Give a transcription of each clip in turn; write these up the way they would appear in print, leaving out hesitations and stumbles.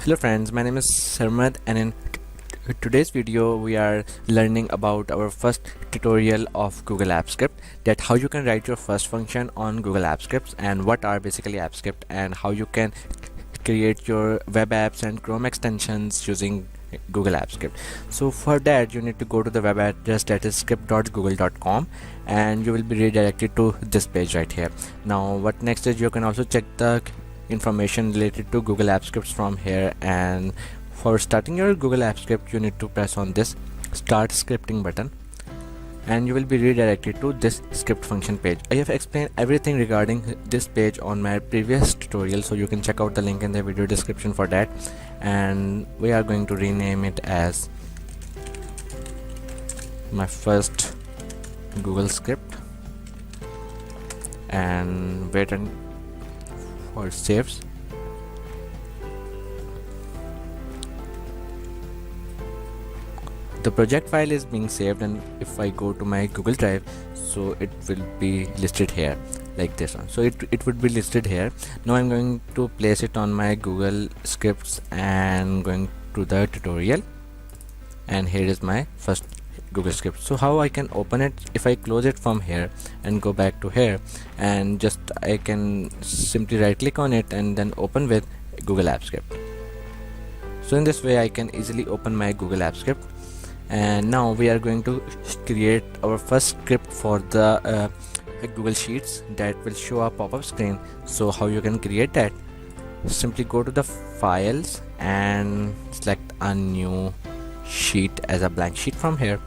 Hello friends, my name is Sarmad, and in today's video we are learning about our first tutorial of Google Apps Script, that how you can write your first function on Google Apps Scripts and what are basically Apps Script and how you can create your web apps and Chrome extensions using Google Apps Script. So for that you need to go to the web address, that is script.google.com, and you will be redirected to this page right here. Now what next is, you can also check the information related to Google Apps Scripts from here, and for starting your Google Apps Script you need to press on this start scripting button and you will be redirected to this script function page. I have explained everything regarding this page on my previous tutorial, so you can check out the link in the video description for that. And we are going to rename it as my first Google script and wait for saves. The project file is being saved, and if I go to my Google Drive, so it will be listed here like this one. So it would be listed here. Now I'm going to place it on my Google Scripts and going to the tutorial, and here is my first Google script. So how I can open it, if I close it from here and go back to here, and just I can simply right click on it and then open with Google Apps Script. So in this way I can easily open my Google Apps Script. And now we are going to create our first script for the Google Sheets that will show a pop-up screen. So how you can create that, simply go to the files and select a new sheet as a blank sheet from here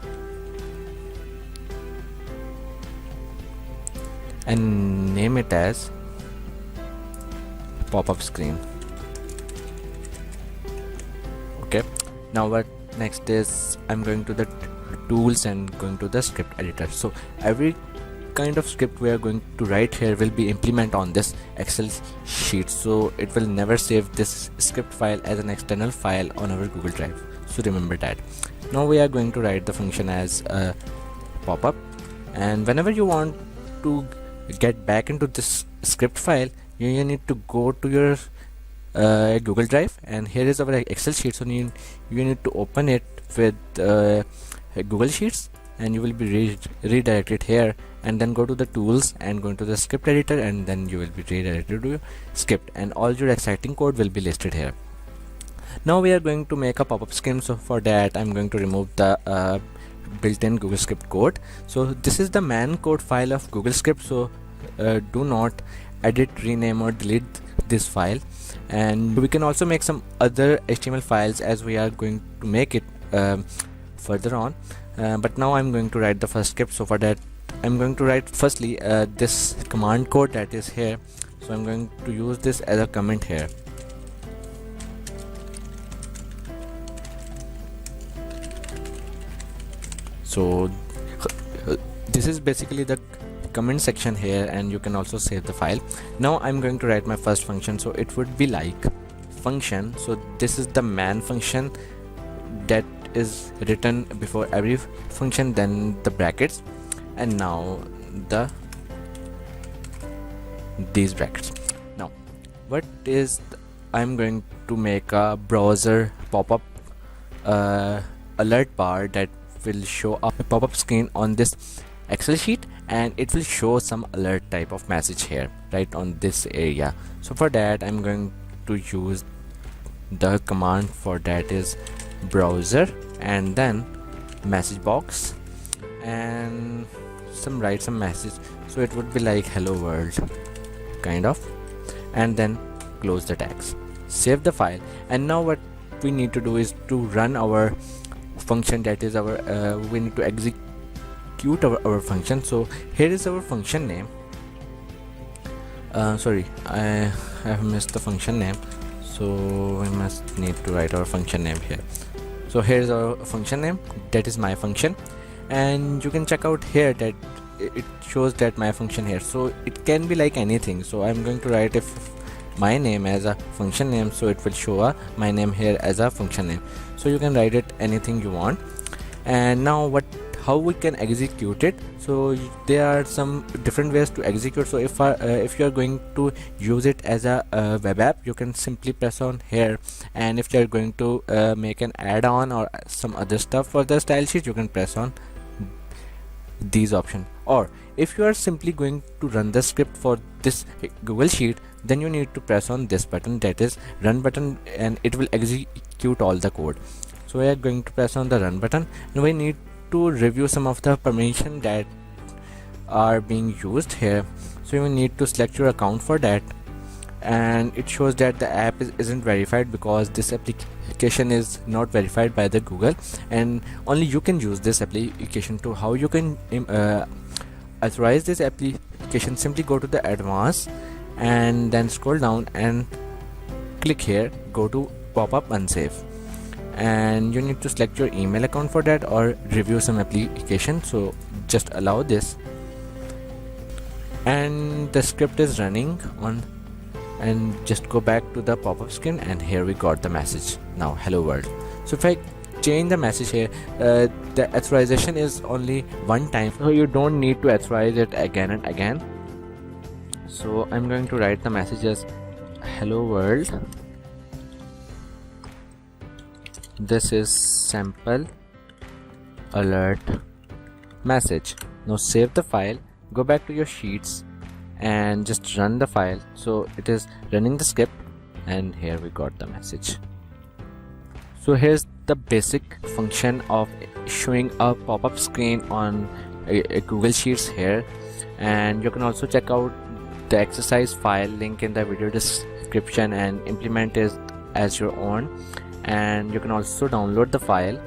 and name it as pop-up screen. Okay, now what next is, I'm going to the tools and going to the script editor. So every kind of script we are going to write here will be implement on this Excel sheet, so it will never save this script file as an external file on our Google Drive, so remember that. Now we are going to write the function as a pop-up, and whenever you want to get back into this script file, you need to go to your Google Drive, and here is our Excel sheet. So you need to open it with Google Sheets, and you will be redirected here, and then go to the tools and go into the script editor, and then you will be redirected to your script, and all your exciting code will be listed here. Now we are going to make a pop-up screen. So for that I'm going to remove the built-in Google Script code. So this is the man code file of Google Script, so do not edit, rename or delete this file. And we can also make some other HTML files as we are going to make it further on, but now I'm going to write the first script. So for that I'm going to write firstly this command code that is here. So I'm going to use this as a comment here. So this is basically the comment section here, and you can also save the file. Now I'm going to write my first function, so it would be like function. So this is the man function that is written before every function, then the brackets, and now these brackets. Now what is I'm going to make a browser pop-up alert bar that will show up a pop-up screen on this Excel sheet, and it will show some alert type of message here right on this area. So for that I'm going to use the command for that is browser and then message box, and write some message. So it would be like hello world kind of, and then close the tags, save the file. And now what we need to do is to run our function, that is our we need to execute our function. So here is our function name. Sorry, I have missed the function name, so we must need to write our function name here. So here is our function name, that is my function, and you can check out here that it shows that my function here. So it can be like anything, so I'm going to write my name as a function name, so it will show my name here as a function name. So you can write it anything you want. And now how we can execute it. So there are some different ways to execute. So if you are going to use it as a web app, you can simply press on here, and if you are going to make an add-on or some other stuff for the style sheet, you can press on these options. Or if you are simply going to run the script for this Google Sheet, then you need to press on this button, that is run button, and it will execute all the code. So we are going to press on the run button, and we need to review some of the permission that are being used here. So you need to select your account for that, and it shows that the app isn't verified because this application is not verified by the Google, and only you can use this application. To how you can authorize this application, simply go to the advanced and then scroll down and click here, go to pop-up unsafe, and you need to select your email account for that or review some application. So just allow this, and the script is running on, and just go back to the pop-up screen, and here we got the message now, hello world. So if I change the message here, the authorization is only one time, so you don't need to authorize it again and again. So I'm going to write the message as hello world, this is sample alert message. Now save the file, go back to your sheets and just run the file. So it is running the script, and here we got the message. So here's the basic function of showing a pop-up screen on a Google Sheets here, and you can also check out the exercise file link in the video description and implement it as your own. And you can also download the file,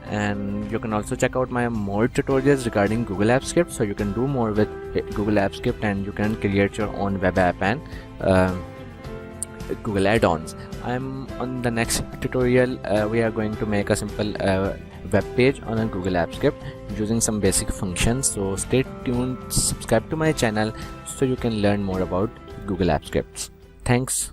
and you can also check out my more tutorials regarding Google Apps Script, so you can do more with Google Apps Script and you can create your own web app and Google add-ons. I'm on the next tutorial. We are going to make a simple web page on a Google Apps Script using some basic functions. So stay tuned, subscribe to my channel so you can learn more about Google Apps Scripts. Thanks.